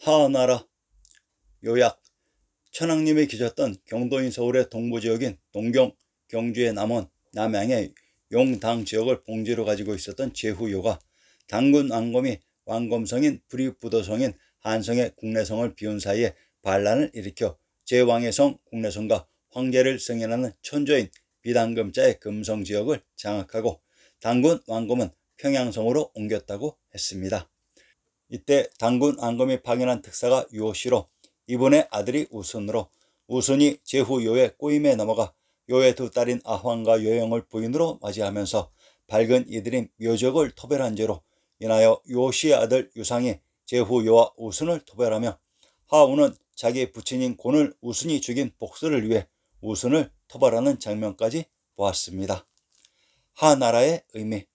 하나라. 요약. 천황님이 계셨던 경도인 서울의 동부지역인 동경, 경주의 남원, 남양의 용당 지역을 봉지로 가지고 있었던 제후요가 당군 왕검이 왕검성인 불입부도성인 한성의 국내성을 비운 사이에 반란을 일으켜 제왕의 성 국내성과 황제를 승인하는 천조인 비당금자의 금성 지역을 장악하고 당군 왕검은 평양성으로 옮겼다고 했습니다. 이때 당군 왕검이 파견한 특사가 요시로 이분의 아들이 우순으로 우순이 제후요의 꼬임에 넘어가 요의 두 딸인 아황과 요영을 부인으로 맞이하면서 밝은 이들인 묘적을 토벌한 죄로 인하여 요시의 아들 유상이 제후요와 우순을 토벌하며 하우는 자기 부친인 곤을 우순이 죽인 복수를 위해 우순을 토벌하는 장면까지 보았습니다. 하나라의 의미.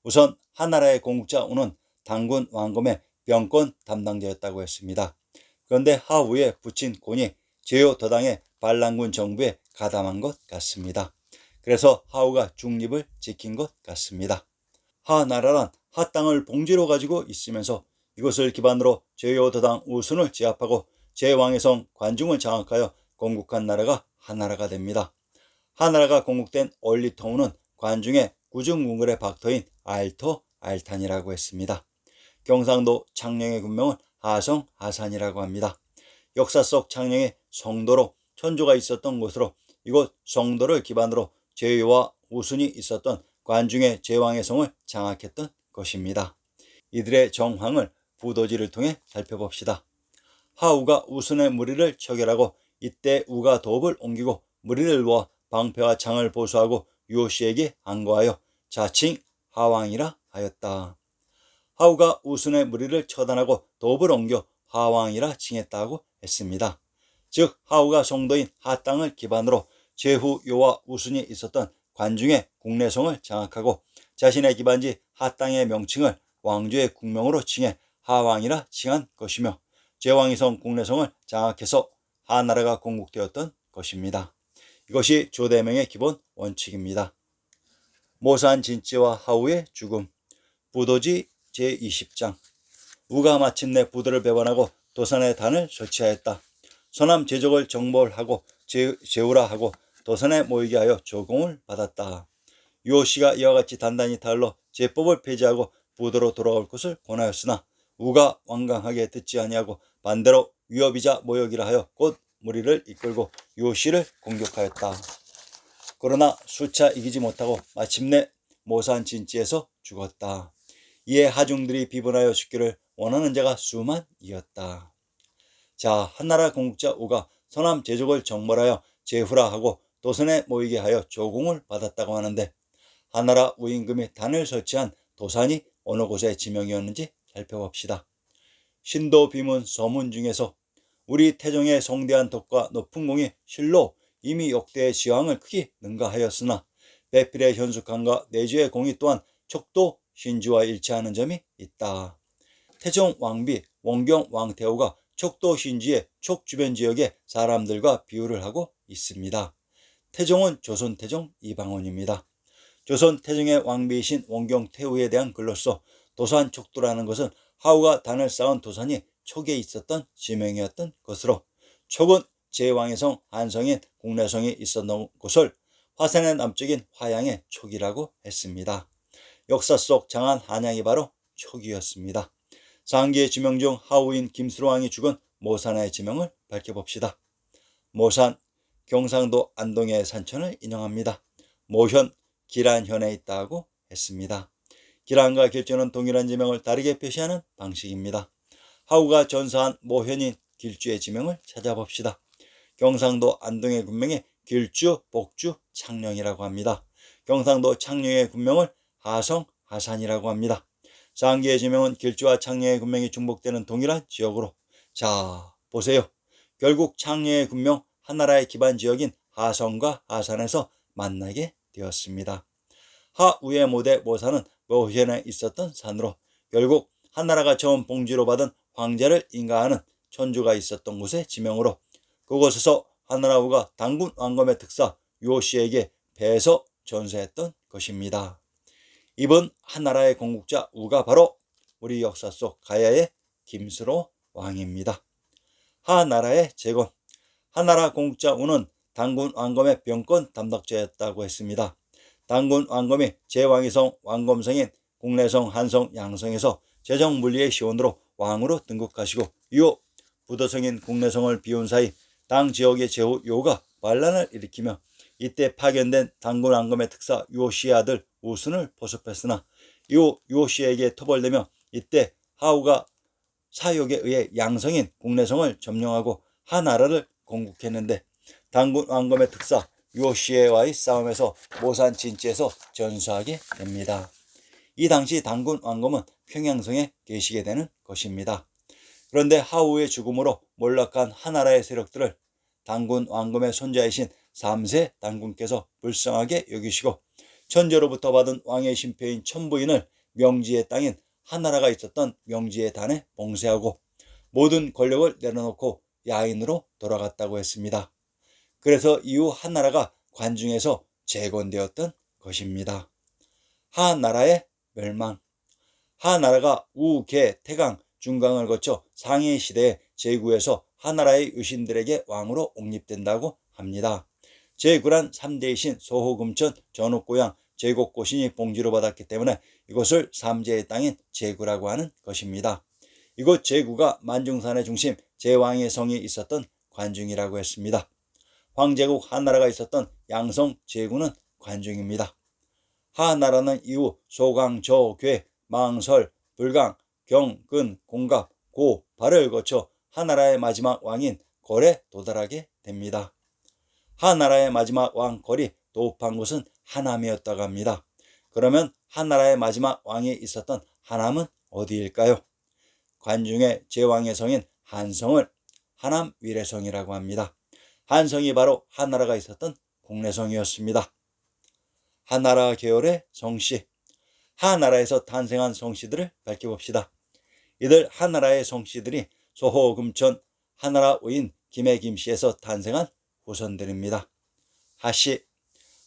우선 하나라의 공국자 우는 당군 왕검의 병권 담당자였다고 했습니다. 그런데 하우의 부친 곤이 제요 더당의 반란군 정부에 가담한 것 같습니다. 그래서 하우가 중립을 지킨 것 같습니다. 하나라란 하 땅을 봉지로 가지고 있으면서 이것을 기반으로 제요 더당 우순을 제압하고 제왕의 성 관중을 장악하여 건국한 나라가 하나라가 됩니다. 하나라가 건국된 얼리터우는 관중의 구중궁궐의 박터인 알터, 알탄이라고 했습니다. 경상도 창녕의 군명은 하성, 하산이라고 합니다. 역사 속 창녕에 성도로 천조가 있었던 곳으로 이곳 성도를 기반으로 제요와 우순이 있었던 관중의 제왕의 성을 장악했던 것입니다. 이들의 정황을 부도지를 통해 살펴봅시다. 하우가 우순의 무리를 처결하고 이때 우가 도읍을 옮기고 무리를 모아 방패와 창을 보수하고 요시에게 항거하여 자칭 하왕이라 하였다. 하우가 우순의 무리를 처단하고 도읍을 옮겨 하왕이라 칭했다고 했습니다. 즉 하우가 성도인 하 땅을 기반으로 제후요와 우순이 있었던 관중의 국내성을 장악하고 자신의 기반지 하 땅의 명칭을 왕조의 국명으로 칭해 하왕이라 칭한 것이며 제왕의 성 국내성을 장악해서 하나라가 건국되었던 것입니다. 이것이 조대명의 기본 원칙입니다. 모산 진찌와 하우의 죽음. 부도지 제20장. 우가 마침내 부도를 배반하고 도산에 단을 설치하였다. 서남 제족을 정벌하고 제우라 도산에 모이게 하여 조공을 받았다. 요시가 이와 같이 단단히 타흘러 제법을 폐지하고 부도로 돌아올 것을 권하였으나 우가 완강하게 듣지 아니하고 반대로 위협이자 모욕이라 하여 곧 무리를 이끌고 요시를 공격하였다. 그러나 수차 이기지 못하고 마침내 모산 진지에서 죽었다. 이에 하중들이 비분하여 죽기를 원하는 자가 수만이었다. 자, 한나라 공국자 우가 서남 제족을 정벌하여 제후라 하고 도산에 모이게 하여 조공을 받았다고 하는데 한나라 우임금이 단을 설치한 도산이 어느 곳의 지명이었는지 살펴봅시다. 신도 비문 서문 중에서 우리 태종의 성대한 덕과 높은 공이 실로 이미 역대의 지왕을 크게 능가하였으나 배필의 현숙함과 내주의 공이 또한 척도 신주와 일치하는 점이 있다. 태종 왕비 원경 왕태후가 척도 신주의 척 주변 지역의 사람들과 비유를 하고 있습니다. 태종은 조선 태종 이방원입니다. 조선 태종의 왕비이신 원경 태후에 대한 글로서 도산 척도라는 것은 하우가 단을 쌓은 도산이 촉에 있었던 지명이었던 것으로 촉은 제왕의 성 한성인 국내성이 있었던 곳을 화산의 남쪽인 화양의 촉이라고 했습니다. 역사 속 장안 한양이 바로 촉이었습니다. 상기의 지명 중 하우인 김수로왕이 죽은 모산의 지명을 밝혀봅시다. 모산, 경상도 안동의 산천을 인용합니다. 모현, 기란현에 있다고 했습니다. 기란과 길주는 동일한 지명을 다르게 표시하는 방식입니다. 하우가 전사한 모현인 길주의 지명을 찾아봅시다. 경상도 안동의 군명에 길주, 복주, 창녕이라고 합니다. 경상도 창녕의 군명을 하성, 하산이라고 합니다. 상기의 지명은 길주와 창녕의 군명이 중복되는 동일한 지역으로 자 보세요. 결국 창녕의 군명 한나라의 기반 지역인 하성과 하산에서 만나게 되었습니다. 하우의 모대 모산은 모현에 있었던 산으로 결국 한나라가 처음 봉지로 받은 황제를 인가하는 천주가 있었던 곳의 지명으로 그곳에서 한나라우가 당군 왕검의 특사 요시에게 배에서 전세했던 것입니다. 이번 한나라의 건국자 우가 바로 우리 역사 속 가야의 김수로 왕입니다. 하나라의 재건. 하나라 공자 우는 단군 왕검의 병권 담당자였다고 했습니다. 단군 왕검이 제왕이성 왕검성인 국내성, 한성, 양성에서 재정물리의 시원으로 왕으로 등극하시고 이후 부도성인 국내성을 비운 사이 당 지역의 제후 요가 반란을 일으키며 이때 파견된 단군 왕검의 특사 유호씨의 아들 우순을 포섭했으나 이후 유호씨에게 토벌되며 이때 하우가 사욕에 의해 양성인 국내성을 점령하고 하나라를 건국했는데 단군 왕검의 특사 유호씨와의 싸움에서 모산 진지에서 전사하게 됩니다. 이 당시 단군 왕검은 평양성에 계시게 되는 것입니다. 그런데 하우의 죽음으로 몰락한 하나라의 세력들을 단군 왕검의 손자이신 3세 단군께서 불쌍하게 여기시고 천재로부터 받은 왕의 신표인 천부인을 명지의 땅인 하나라가 있었던 명지의 단에 봉쇄하고 모든 권력을 내려놓고 야인으로 돌아갔다고 했습니다. 그래서 이후 하나라가 관중에서 재건되었던 것입니다. 하나라의 멸망. 하나라가 우, 개, 태강, 중강을 거쳐 상해 시대의 제구에서 하나라의 유신들에게 왕으로 옹립된다고 합니다. 제구란 3대이신 소호금천, 전옥고양, 제곡고신이 봉지로 받았기 때문에 이곳을 삼재의 땅인 제구라고 하는 것입니다. 이곳 제구가 만중산의 중심 제왕의 성이 있었던 관중이라고 했습니다. 황제국 하나라가 있었던 양성 제구는 관중입니다. 하나라는 이후 소강, 저, 괴, 망설, 불강, 경, 근, 공갑, 고, 발을 거쳐 하나라의 마지막 왕인 걸에 도달하게 됩니다. 하나라의 마지막 왕 걸이 도읍한 곳은 하남이었다고 합니다. 그러면 하나라의 마지막 왕이 있었던 하남은 어디일까요? 관중의 제왕의 성인 한성을 하남 위례성이라고 합니다. 한성이 바로 하나라가 있었던 국내성이었습니다. 하나라 계열의 성씨. 하나라에서 탄생한 성씨들을 밝혀봅시다. 이들 하나라의 성씨들이 소호금천 하나라 우인 김해 김씨에서 탄생한 후손들입니다. 하씨.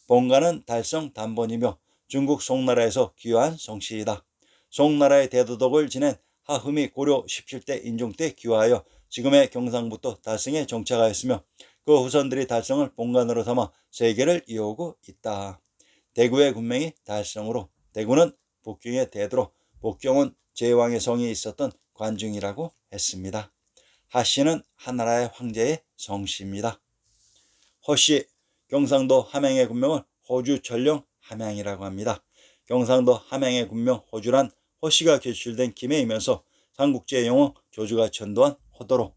본가는 달성 단본이며 중국 송나라에서 귀화한 성씨이다. 송나라의 대도독을 지낸 하흠이 고려 17대 인종 때 귀화하여 지금의 경상북도 달성에 정착하였으며 그 후손들이 달성을 본관으로 삼아 세계를 이어오고 있다. 대구의 군명이 달성으로 대구는 북경의 대도로 북경은 제왕의 성이 있었던 관중이라고 했습니다. 하씨는 하나라의 황제의 성씨입니다. 허씨. 경상도 함양의 군명을 호주 전령 함양이라고 합니다. 경상도 함양의 군명 호주란 호씨가 개출된 김해이면서 삼국지의 영웅 조주가 전도한 호도로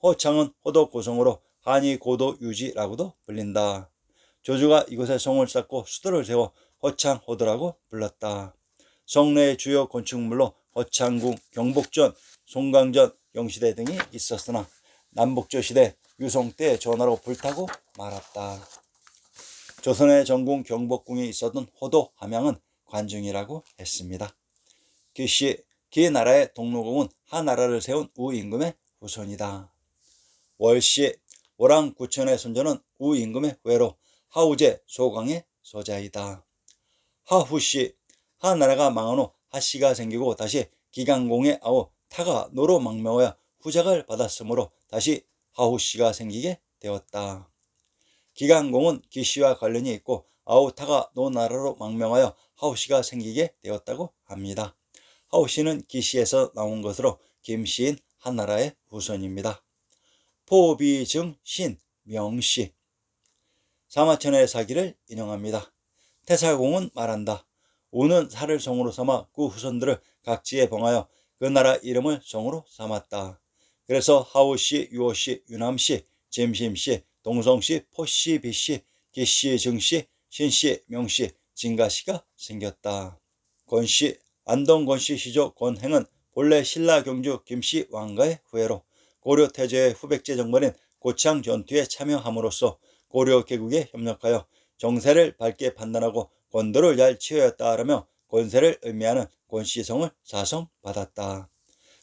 호창은 호도 고성으로 한이 고도 유지라고도 불린다. 조주가 이곳에 성을 쌓고 수도를 세워 호창호도라고 불렀다. 성내의 주요 건축물로 허창궁, 경복전, 송강전, 영시대 등이 있었으나 남북조 시대 유성 때 전화로 불타고 말았다. 조선의 전궁 경복궁이 있었던 호도 함양은 관중이라고 했습니다. 기씨. 기나라의 동로궁은 하나라를 세운 우임금의 후손이다. 월씨. 월왕 구천의 손자는 우임금의 외로 하우제 소강의 소자이다. 하후씨. 하나라가 망한 후 하씨가 생기고 다시 기강공의 아우 타가 노로 망명하여 후작을 받았으므로 다시 하후씨가 생기게 되었다. 기강공은 기씨와 관련이 있고 아우타가 노나라로 망명하여 하우씨가 생기게 되었다고 합니다. 하우씨는 기씨에서 나온 것으로 김씨인 하나라의 후손입니다. 포비증 신 명씨. 사마천의 사기를 인용합니다. 태사공은 말한다. 우는 살을 성으로 삼아 그 후손들을 각지에 봉하여 그 나라 이름을 성으로 삼았다. 그래서 하우씨, 유호씨, 유남씨, 짐심씨, 동성씨, 포씨, 비씨, 기씨, 증씨, 신씨, 명씨, 진가씨가 생겼다. 권씨. 안동권씨 시조 권행은 본래 신라 경주 김씨 왕가의 후예로 고려 태조의 후백제 정벌인 고창 전투에 참여함으로써 고려 개국에 협력하여 정세를 밝게 판단하고 권도를 잘 치하였다라며 권세를 의미하는 권씨성을 사성받았다.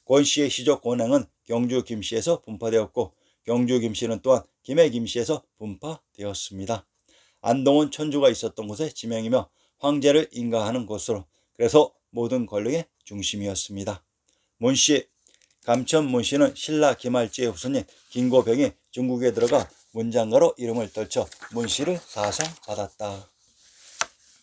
권씨의 시조 권행은 경주 김씨에서 분파되었고 경주 김씨는 또한 김해 김씨에서 분파되었습니다. 안동은 천주가 있었던 곳의 지명이며 황제를 인가하는 곳으로 그래서 모든 권력의 중심이었습니다. 문씨. 감천 문씨는 신라 김할지의 후손인 김고병이 중국에 들어가 문장가로 이름을 떨쳐 문씨를 사성받았다.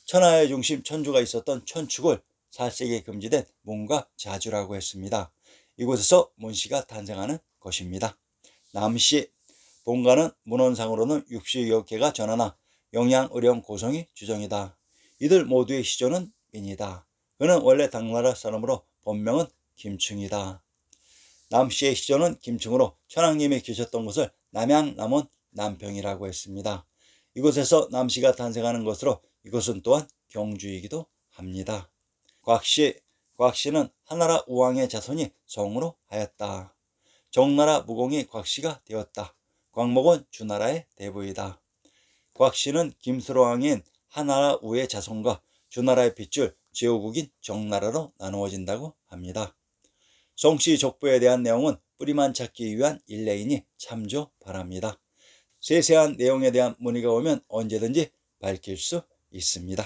천하의 중심 천주가 있었던 천축을 살색에 금지된 문과 자주라고 했습니다. 이곳에서 문씨가 탄생하는 것입니다. 남씨, 본가는 문헌상으로는 66개가 전하나 영양, 의령, 고성이 주정이다. 이들 모두의 시조는 민이다. 그는 원래 당나라 사람으로 본명은 김충이다. 남씨의 시조는 김충으로 천황님이 계셨던 곳을 남양, 남원, 남평이라고 했습니다. 이곳에서 남씨가 탄생하는 것으로 이곳은 또한 경주이기도 합니다. 곽씨는 하나라 우왕의 자손이 성으로 하였다. 정나라 무공이 곽씨가 되었다. 광목은 주나라의 대부이다. 곽씨는 김수로왕인 하나라 우의 자손과 주나라의 핏줄 제후국인 정나라로 나누어진다고 합니다. 송씨 족보에 대한 내용은 뿌리만 찾기 위한 일례이니 참조 바랍니다. 세세한 내용에 대한 문의가 오면 언제든지 밝힐 수 있습니다.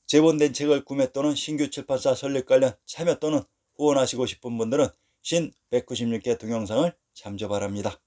제본된 책을 구매 또는 신규 출판사 설립 관련 참여 또는 후원하시고 싶은 분들은 신 196개 동영상을 참조 바랍니다.